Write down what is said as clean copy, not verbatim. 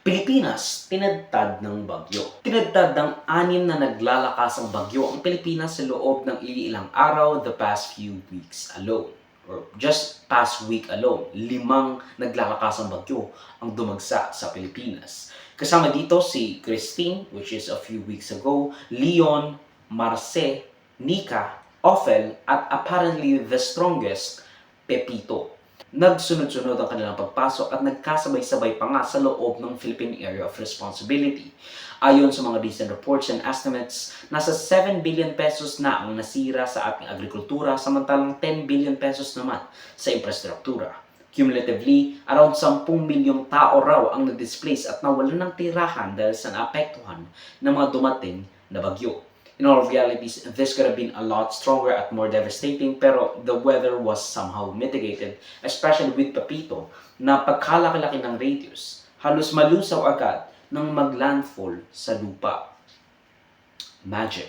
Pilipinas, tinadtad ng bagyo. Tinadtad ng 6 na naglalakasang bagyo ang Pilipinas sa loob ng iilang araw the past few weeks alone. Or just past week alone, 5 naglalakasang bagyo ang dumagsa sa Pilipinas. Kasama dito si Christine, which is a few weeks ago, Leon, Marce, Nika, Ophel, at apparently the strongest, Pepito. Nagsunod-sunod ang kanilang pagpasok at nagkasabay-sabay pa nga sa loob ng Philippine Area of Responsibility. Ayon sa mga recent reports and estimates, nasa 7 billion pesos na ang nasira sa ating agrikultura samantalang 10 billion pesos naman sa infrastruktura. Cumulatively, around 10 milyong tao raw ang nag-displace at nawalan ng tirahan dahil sa naapektuhan ng mga dumating na bagyo. In all realities, this could have been a lot stronger at more devastating, pero the weather was somehow mitigated, especially with Pepito, na pagkalaki-laki ng radius, halos malusaw agad nang maglandfall sa lupa. Magic.